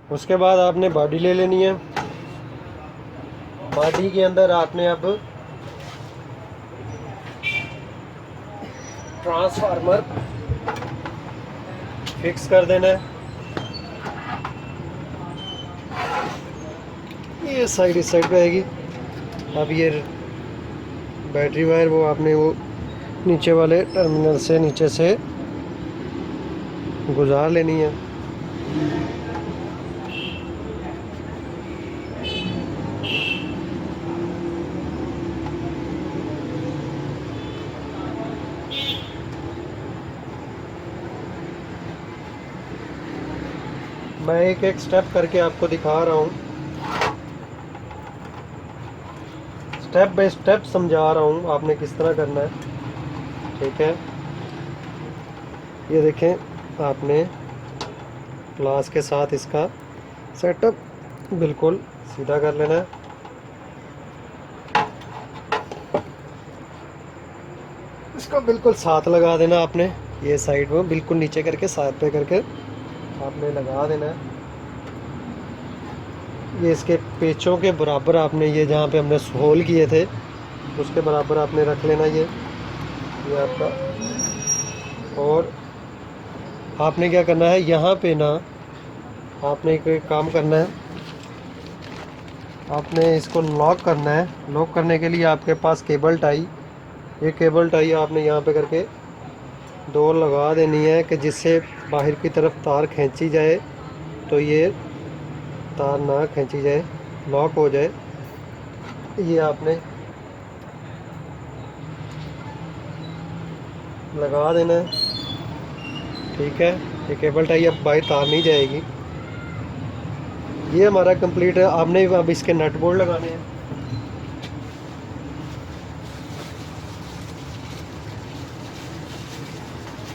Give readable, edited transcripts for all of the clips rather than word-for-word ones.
उसके बाद आपने बॉडी ले लेनी है। बॉडी के अंदर आपने अब ट्रांसफार्मर फिक्स कर देना है। ये साइड इस साइड पे आएगी। अब ये बैटरी वायर वो आपने वो नीचे वाले टर्मिनल से नीचे से गुजार लेनी है। मैं एक एक स्टेप करके आपको दिखा रहा हूँ, स्टेप बाय स्टेप समझा रहा हूँ आपने किस तरह करना है। ठीक है, ये देखें, आपने ग्लास के साथ इसका सेटअप बिल्कुल सीधा कर लेना है। इसको बिल्कुल साथ लगा देना आपने, ये साइड में बिल्कुल नीचे करके साथ पे करके आपने लगा देना है। ये इसके पेचों के बराबर आपने, ये जहाँ पे हमने होल किए थे उसके बराबर आपने रख लेना ये आपका। और आपने क्या करना है, यहाँ पे ना आपने एक काम करना है, आपने इसको लॉक करना है। लॉक करने के लिए आपके पास केबल टाई, ये केबल टाई आपने यहाँ पे करके दो लगा देनी है कि जिससे बाहर की तरफ तार खींची जाए तो ये तार ना खींची जाए, लॉक हो जाए। ये आपने लगा देना है। ठीक है, ये केबल टाई अब बाहर तार नहीं जाएगी। ये हमारा कंप्लीट है। आपने अब इसके नट बोल्ट लगाने हैं।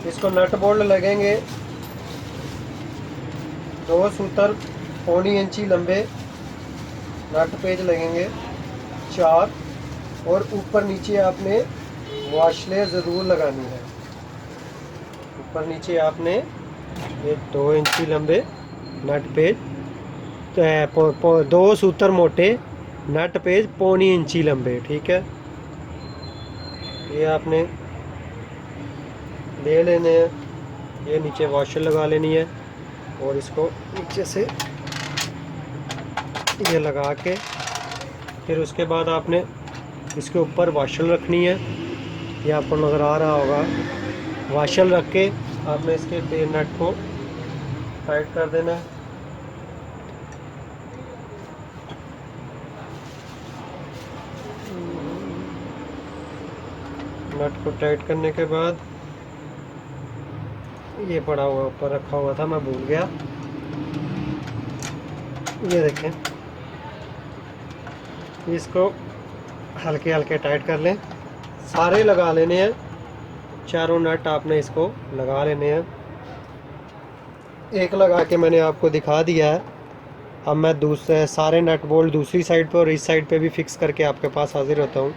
इसको नट बोल्ट लगेंगे 2 सूतर 1.25 इंची लंबे नट पेज लगेंगे 4, और ऊपर नीचे आपने वाशले ज़रूर लगानी है। ऊपर नीचे आपने ये 2 इंची लंबे नट पेज, 2 सूतर मोटे नट पेज 1.25 इंची लंबे। ठीक है, ये आपने ले लेने हैं। ये नीचे वाशर लगा लेनी है और इसको नीचे से ये लगा के फिर उसके बाद आपने इसके ऊपर वाशर रखनी है। ये आपको नज़र आ रहा होगा, वाशर रख के आपने इसके पेन नट को टाइट कर देना है। नट को टाइट करने के बाद ये पड़ा हुआ ऊपर रखा हुआ था, मैं भूल गया। ये देखें, इसको हल्के हल्के टाइट कर लें। सारे लगा लेने हैं, चारों नट आपने इसको लगा लेने हैं। एक लगा के मैंने आपको दिखा दिया है। अब मैं दूसरे सारे नट बोल्ट दूसरी साइड पे और इस साइड पे भी फिक्स करके आपके पास हाजिर होता हूँ।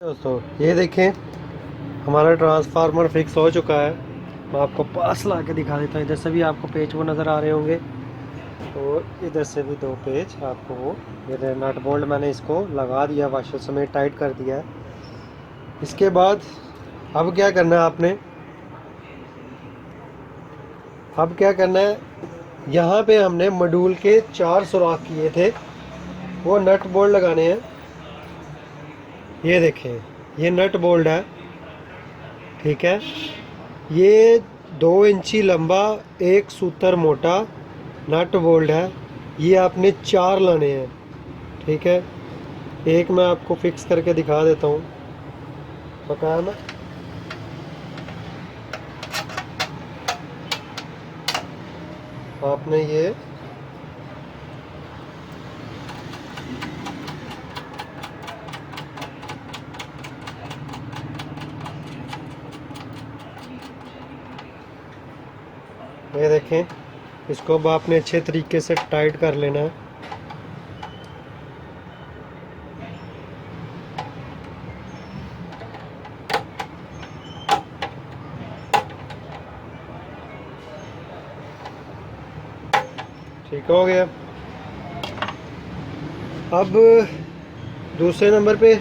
दोस्तों ये देखें, हमारा ट्रांसफार्मर फिक्स हो चुका है। मैं आपको पास ला के दिखा देता हूँ। इधर से भी आपको पेच वो नज़र आ रहे होंगे और इधर से भी 2 पेच आपको वो, ये नट बोल्ट मैंने इसको लगा दिया, वाशर समेत टाइट कर दिया है। इसके बाद अब क्या करना है आपने, अब क्या करना है, यहाँ पे हमने मॉड्यूल के 4 सुराख किए थे, वो नट बोल्ट लगाने हैं। ये देखें, ये नट बोल्ट है। ठीक है, ये 2 इंची लंबा 1 सूतर मोटा नट बोल्ट है। ये आपने 4 लाने हैं। ठीक है, एक मैं आपको फिक्स करके दिखा देता हूँ, बताया ना। आपने ये देखें, इसको अब आपने अच्छे तरीके से टाइट कर लेना है। ठीक हो गया। अब दूसरे नंबर पे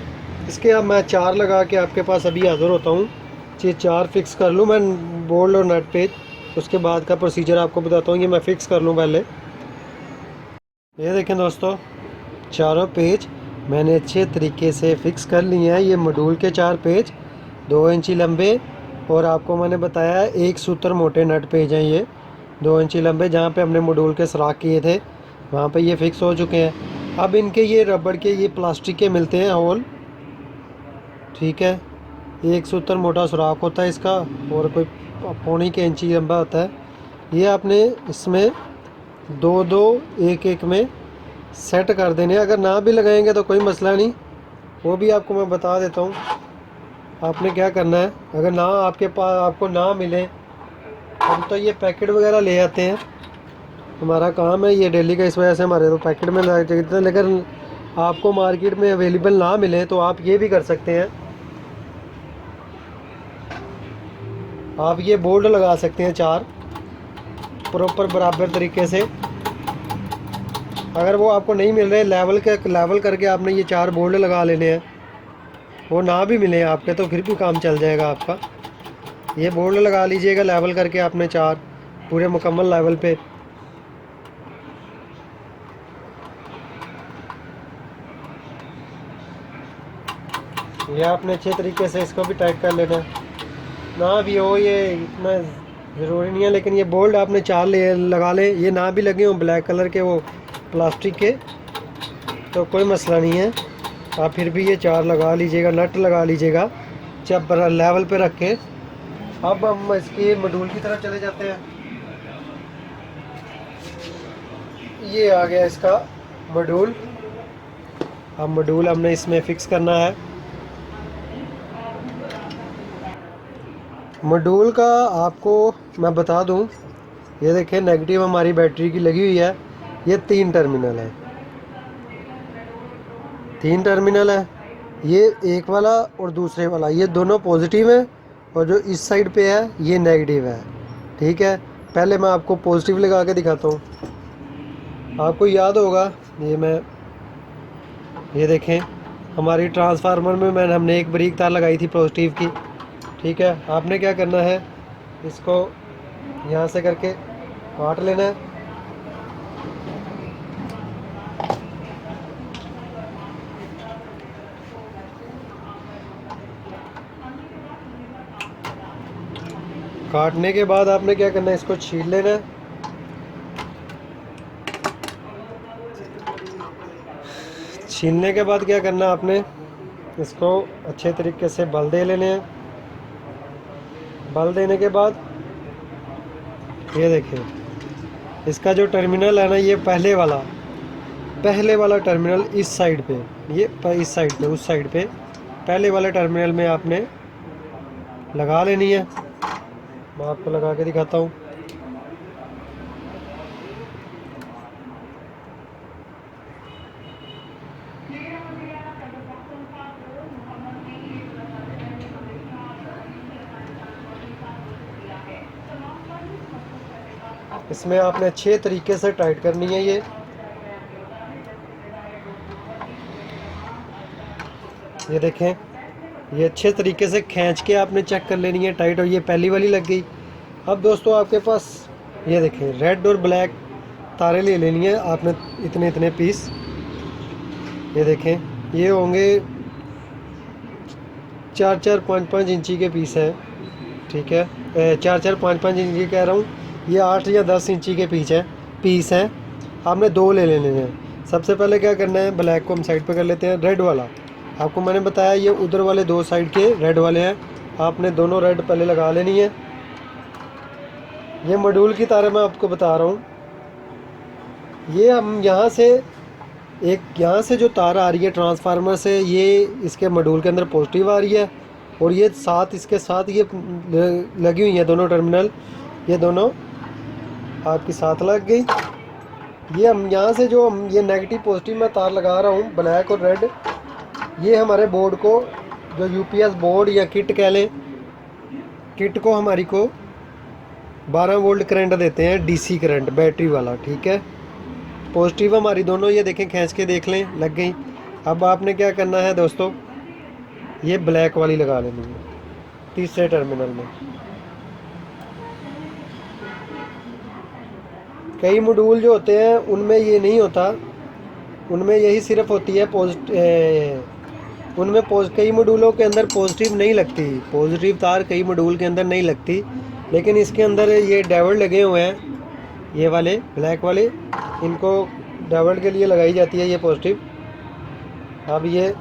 इसके अब मैं 4 लगा के आपके पास अभी हाज़िर होता हूँ। ये 4 फिक्स कर लूँ मैं बोल्ट और नट पे, उसके बाद का प्रोसीजर आपको बताता हूँ। ये मैं फ़िक्स कर लूँ पहले। ये देखें दोस्तों, चारों पेज मैंने अच्छे तरीके से फ़िक्स कर लिए हैं। ये मॉड्यूल के 4 पेज 2 इंची लंबे, और आपको मैंने बताया 1 सूत्र मोटे नट पेज हैं ये 2 इंची लंबे, जहाँ पे हमने मॉड्यूल के सुराख किए थे वहाँ पे ये फ़िक्स हो चुके हैं। अब इनके ये रबड़ के, ये प्लास्टिक के मिलते हैं होल, ठीक है। 1 सूत्र मोटा सुराख होता है इसका, और कोई 0.25 इंची लंबा होता है। ये आपने इसमें 2-2 1-1 में सेट कर देने। अगर ना भी लगाएंगे तो कोई मसला नहीं, वो भी आपको मैं बता देता हूँ। आपने क्या करना है, अगर ना आपके पास आपको ना मिले, हम तो ये पैकेट वगैरह ले आते हैं, हमारा काम है ये डेली का, इस वजह से हमारे तो पैकेट में लग जाते हैं। लेकिन आपको मार्केट में अवेलेबल ना मिले तो आप ये भी कर सकते हैं, आप ये बोल्ट लगा सकते हैं 4 प्रॉपर बराबर तरीके से। अगर वो आपको नहीं मिल रहे, लेवल करके आपने ये 4 बोल्ट लगा लेने हैं। वो ना भी मिले आपके तो फिर भी काम चल जाएगा आपका। ये बोल्ट लगा लीजिएगा लेवल करके आपने 4 पूरे मुकम्मल लेवल पे। ये आपने अच्छे तरीके से इसको भी टाइट कर लेना है। ना भी हो ये इतना ज़रूरी नहीं है, लेकिन ये बोल्ट आपने 4 ले लगा लें। ये ना भी लगे हों ब्लैक कलर के, वो प्लास्टिक के, तो कोई मसला नहीं है। आप फिर भी ये 4 लगा लीजिएगा, नट लगा लीजिएगा जब लेवल पे रख के। अब हम इसके मॉड्यूल की तरफ चले जाते हैं। ये आ गया इसका मॉड्यूल। अब मॉड्यूल हमने इसमें फ़िक्स करना है। मॉड्यूल का आपको मैं बता दूं, ये देखें नेगेटिव हमारी बैटरी की लगी हुई है। ये 3 टर्मिनल है, 3 टर्मिनल है। ये एक वाला और दूसरे वाला, ये दोनों पॉजिटिव है, और जो इस साइड पे है ये नेगेटिव है, ठीक है। पहले मैं आपको पॉजिटिव लगा के दिखाता हूँ। आपको याद होगा, ये देखें हमारी ट्रांसफार्मर में हमने एक बारीक तार लगाई थी पॉजिटिव की, ठीक है। आपने क्या करना है, इसको यहाँ से करके काट लेना है। काटने के बाद आपने क्या करना है, इसको छील लेना है। छीलने के बाद क्या करना है, आपने इसको अच्छे तरीके से बल दे लेने हैं। बल देने के बाद ये देखिए इसका जो टर्मिनल है ना, ये पहले वाला टर्मिनल इस साइड पे, ये इस साइड पे, उस साइड पे पहले वाले टर्मिनल में आपने लगा लेनी है। मैं आपको लगा के दिखाता हूँ। इसमें आपने अच्छे तरीके से टाइट करनी है। ये देखें, ये अच्छे तरीके से खींच के आपने चेक कर लेनी है टाइट, और ये पहली वाली लग गई। अब दोस्तों आपके पास ये देखें रेड और ब्लैक तारे ले लेनी है आपने, इतने इतने पीस। ये देखें ये होंगे 4-4 5-5 इंची के पीस हैं, ठीक है। 4-4 5-5 इंची कह रहा हूँ, ये 8 या 10 इंची के पीस हैं। आपने 2 ले लेने हैं। सबसे पहले क्या करना है, ब्लैक को हम साइड पे कर लेते हैं। रेड वाला आपको मैंने बताया, ये उधर वाले 2 साइड के रेड वाले हैं, आपने दोनों रेड पहले लगा लेनी है। ये मॉड्यूल की तारें मैं आपको बता रहा हूँ। ये हम यहाँ से जो तार आ रही है ट्रांसफार्मर से, ये इसके मॉड्यूल के अंदर पॉजिटिव आ रही है, और ये इसके साथ ये लगी हुई है दोनों टर्मिनल, ये दोनों आपकी साथ लग गई। ये हम यहाँ से जो ये नेगेटिव पॉजिटिव मैं तार लगा रहा हूँ, ब्लैक और रेड, ये हमारे बोर्ड को, जो यूपीएस बोर्ड या किट कह लें, किट को हमारी को 12 वोल्ट करंट देते हैं, डीसी करंट बैटरी वाला, ठीक है। पॉजिटिव हमारी दोनों ये देखें खींच के देख लें लग गई। अब आपने क्या करना है दोस्तों, ये ब्लैक वाली लगा लेनी है तीसरे टर्मिनल में। कई मॉड्यूल जो होते हैं उनमें ये नहीं होता, उनमें यही सिर्फ होती है उनमें कई मॉड्यूलों के अंदर पॉजिटिव नहीं लगती, पॉजिटिव तार कई मॉड्यूल के अंदर नहीं लगती, लेकिन इसके अंदर ये डायोड लगे हुए हैं, ये वाले ब्लैक वाले, इनको डायोड के लिए लगाई जाती है ये पॉजिटिव। अब ये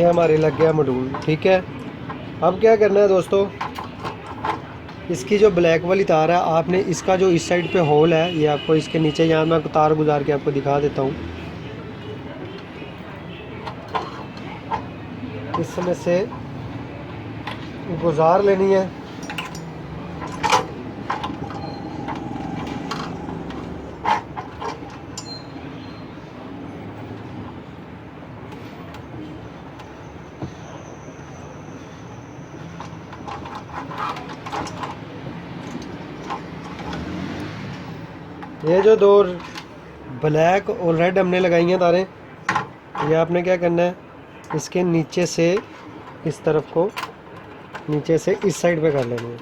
हमारे लग गया मॉड्यूल, ठीक है। अब क्या करना है दोस्तों, इसकी जो ब्लैक वाली तार है आपने इसका जो इस साइड पे होल है, ये आपको इसके नीचे, यहाँ मैं तार गुजार के आपको दिखा देता हूँ, इसमें से गुजार लेनी है। ये जो दो ब्लैक और रेड हमने लगाई हैं तारें, ये आपने क्या करना है, इसके नीचे से इस तरफ को नीचे से इस साइड पे कर लेना है,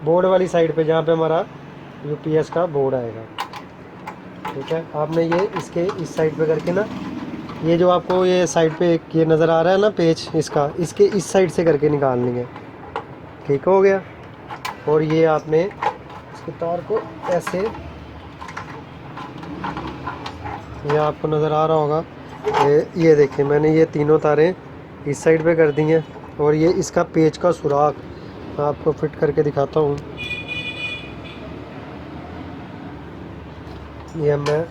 बोर्ड वाली साइड पे जहाँ पे हमारा यूपीएस का बोर्ड आएगा, ठीक है। आपने ये इसके इस साइड पे करके ना, ये जो आपको ये साइड पे ये नज़र आ रहा है ना पेच इसका, इसके इस साइड से करके निकालनी है, ठीक हो गया। और ये आपने इसके तार को ऐसे, ये आपको नज़र आ रहा होगा, ये देखिए मैंने ये तीनों तारें इस साइड पे कर दी हैं, और ये इसका पेच का सुराख मैं आपको फिट करके दिखाता हूँ। ये मैं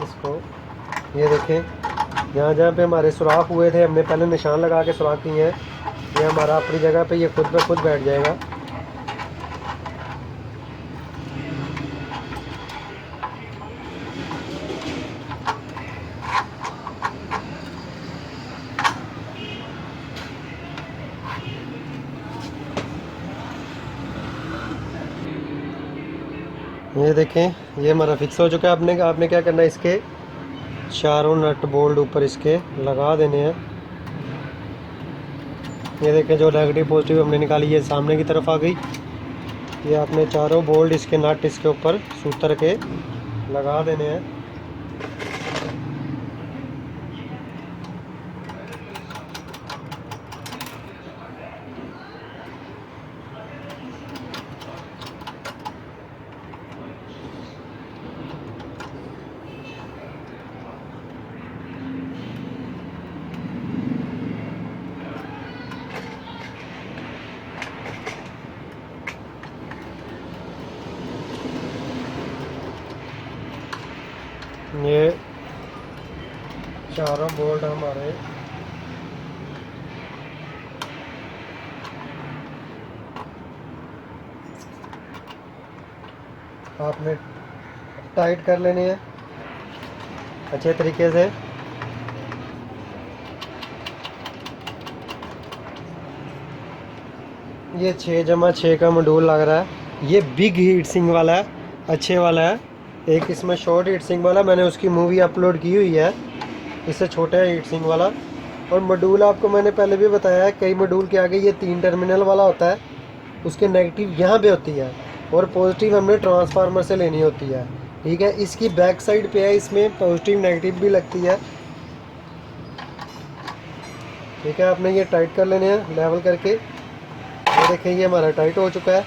इसको, ये देखें जहाँ जहाँ पे हमारे सुराख हुए थे हमने पहले निशान लगा के सुराख किए हैं, ये हमारा अपनी जगह पे ये खुद ब खुद बैठ जाएगा। ये देखें ये हमारा फिक्स हो चुका है। आपने क्या करना है, इसके चारों नट बोल्ट ऊपर इसके लगा देने हैं। ये देखें जो नेगेटिव पॉजिटिव हमने निकाली ये सामने की तरफ आ गई। ये आपने चारों बोल्ट इसके नट इसके ऊपर सूतर के लगा देने हैं। ये चारों बोल्ट हमारे आपने टाइट कर लेने हैं अच्छे तरीके से। ये 6x6 का मॉड्यूल लग रहा है। ये बिग हीट सिंक वाला है, अच्छे वाला है। एक इसमें शॉर्ट हीट सिंक वाला, मैंने उसकी मूवी अपलोड की हुई है। इससे छोटा है हीट सिंक वाला। और मॉड्यूल आपको मैंने पहले भी बताया है, कई मॉड्यूल के आगे ये 3 टर्मिनल वाला होता है, उसके नेगेटिव यहाँ पे होती है और पॉजिटिव हमने ट्रांसफार्मर से लेनी होती है, ठीक है। इसकी बैक साइड पे है, इसमें पॉजिटिव नेगेटिव भी लगती है, ठीक है। आपने ये टाइट कर लेने हैं लेवल करके। ये देखें ये हमारा टाइट हो चुका है।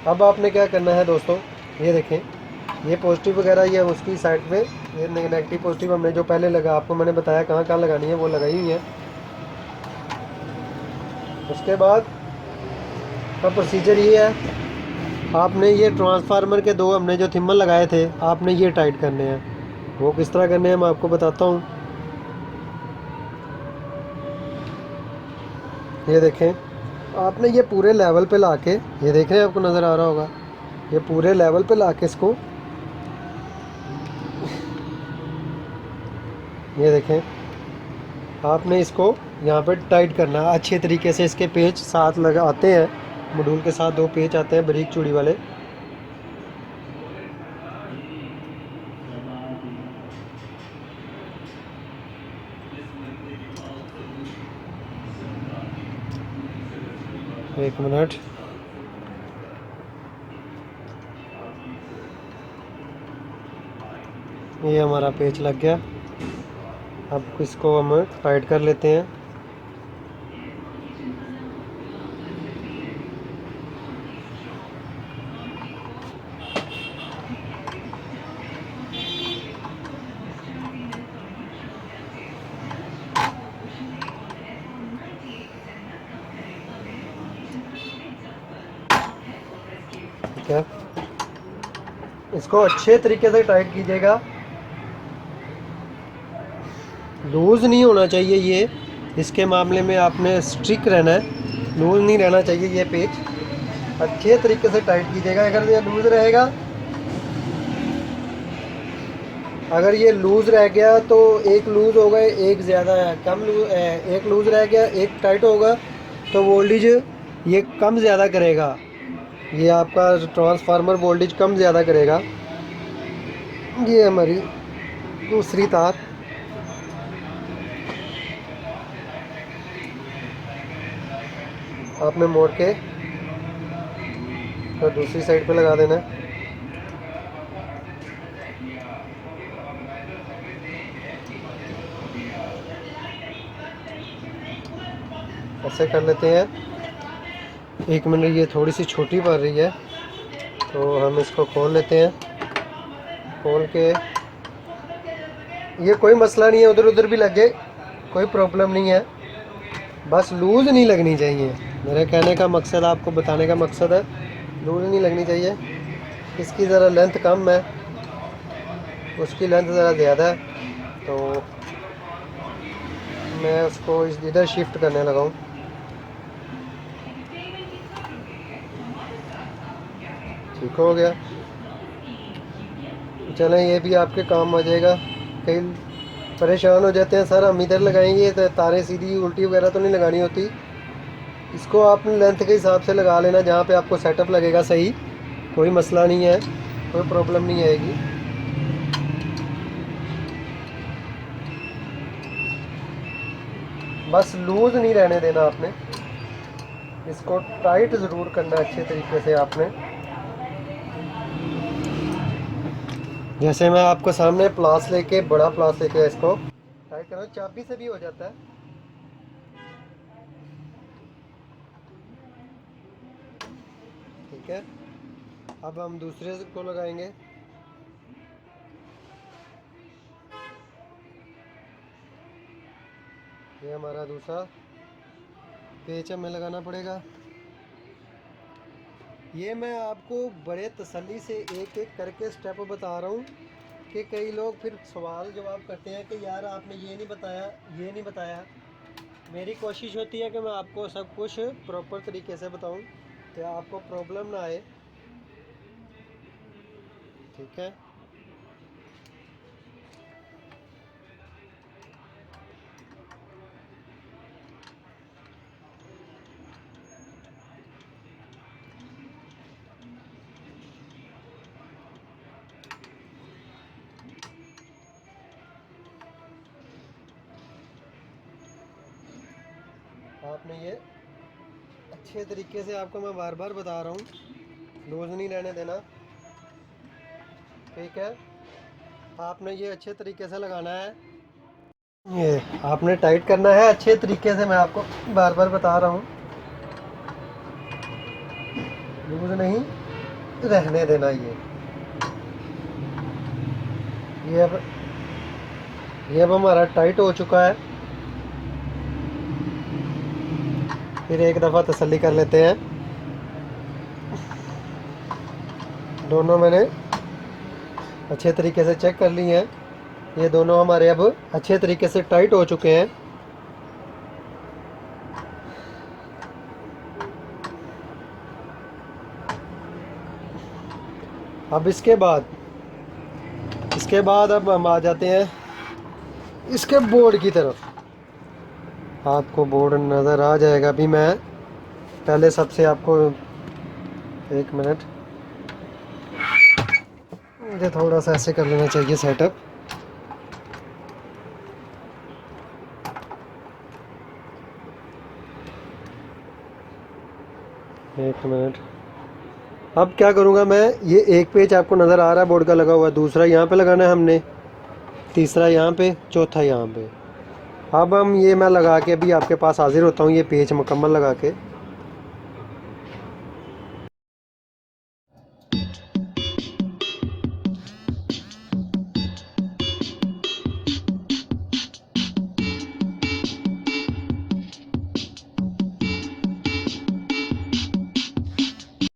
अब आपने क्या करना है दोस्तों, ये देखें ये पॉजिटिव वगैरह ये उसकी साइड पे, ये नेगेटिव पॉजिटिव हमने जो पहले लगा, आपको मैंने बताया कहाँ कहाँ लगानी है, वो लगाई हुई है। उसके बाद का प्रोसीजर ये है, आपने ये ट्रांसफार्मर के 2 हमने जो थिम्बल लगाए थे, आपने ये टाइट करने हैं। वो किस तरह करने हैं मैं आपको बताता हूँ। ये देखें आपने ये पूरे लेवल पे लाके, ये देख रहे हैं आपको नज़र आ रहा होगा, ये पूरे लेवल पे लाके इसको, ये देखें आपने इसको यहाँ पे टाइट करना है अच्छे तरीके से। इसके पेच साथ लगाते हैं, मॉड्यूल के साथ 2 पेच आते हैं बारीक चूड़ी वाले। एक मिनट, ये हमारा पेच लग गया। अब इसको हम टाइट कर लेते हैं। ठीक है, इसको अच्छे तरीके से टाइट कीजिएगा, लूज़ नहीं होना चाहिए ये। इसके मामले में आपने स्ट्रिक रहना है, लूज़ नहीं रहना चाहिए ये पेच। अच्छे तरीके से टाइट कीजिएगा। अगर ये लूज़ रहेगा, अगर ये लूज़ रह गया तो एक लूज़ होगा, एक ज़्यादा कम लूज, एक लूज़ रह गया एक टाइट होगा, तो वोल्टेज ये कम ज़्यादा करेगा। ये आपका ट्रांसफार्मर वोल्टेज कम ज़्यादा करेगा। ये हमारी दूसरी तार, आपने मोड़ के तो दूसरी साइड पे लगा देना है। ऐसे कर लेते हैं। 1 मिनट, ये थोड़ी सी छोटी पड़ रही है तो हम इसको खोल लेते हैं। खोल के, ये कोई मसला नहीं है, उधर उधर भी लगे कोई प्रॉब्लम नहीं है, बस लूज़ नहीं लगनी चाहिए। मेरे कहने का मकसद, आपको बताने का मकसद है, लूज़ नहीं लगनी चाहिए। इसकी ज़रा लेंथ कम है, उसकी लेंथ ज़रा ज़्यादा है, तो मैं उसको इधर शिफ्ट करने लगा हूँ। ठीक हो गया। चलें, ये भी आपके काम आ जाएगा। कई परेशान हो जाते हैं, सर हम इधर लगाएंगे तो तारें सीधी उल्टी वगैरह तो नहीं लगानी होती। इसको आपने लेंथ के हिसाब से लगा लेना, जहाँ पे आपको सेटअप लगेगा सही, कोई मसला नहीं है, कोई प्रॉब्लम नहीं आएगी। बस लूज़ नहीं रहने देना आपने, इसको टाइट ज़रूर करना है अच्छे तरीके से आपने। जैसे मैं आपको सामने प्लास लेके, बड़ा प्लास लेके इसको टाइट करना, चाबी से भी हो जाता है। ठीक है, अब हम दूसरे को लगाएंगे। ये हमारा दूसरा पेच हमें लगाना पड़ेगा। ये मैं आपको बड़े तसल्ली से एक एक करके स्टेप बता रहा हूँ कि कई लोग फिर सवाल जवाब करते हैं कि यार आपने ये नहीं बताया, ये नहीं बताया। मेरी कोशिश होती है कि मैं आपको सब कुछ प्रॉपर तरीके से बताऊँ कि आपको प्रॉब्लम ना आए। ठीक है, आपने ये अच्छे तरीके से, आपको मैं बार बार बता रहा हूँ, लूज़ नहीं रहने देना। ठीक है, आपने ये अच्छे तरीके से लगाना है, ये आपने टाइट करना है अच्छे तरीके से। मैं आपको बार बार बता रहा हूँ, लूज़ नहीं रहने देना। ये अब हमारा टाइट हो चुका है। फिर एक दफ़ा तसल्ली कर लेते हैं। दोनों मैंने अच्छे तरीके से चेक कर लिए हैं, ये दोनों हमारे अब अच्छे तरीके से टाइट हो चुके हैं। अब इसके बाद अब हम आ जाते हैं इसके बोर्ड की तरफ। आपको बोर्ड नज़र आ जाएगा। अभी मैं पहले सबसे आपको एक मिनट, मुझे थोड़ा सा ऐसे कर लेना चाहिए सेटअप। एक मिनट, अब क्या करूँगा मैं, ये एक पेज आपको नज़र आ रहा है बोर्ड का लगा हुआ, दूसरा यहाँ पे लगाना है हमने, तीसरा यहाँ पे, चौथा यहाँ पे। अब हम ये मैं लगा के अभी आपके पास हाजिर होता हूँ, ये पेज मुकम्मल लगा के।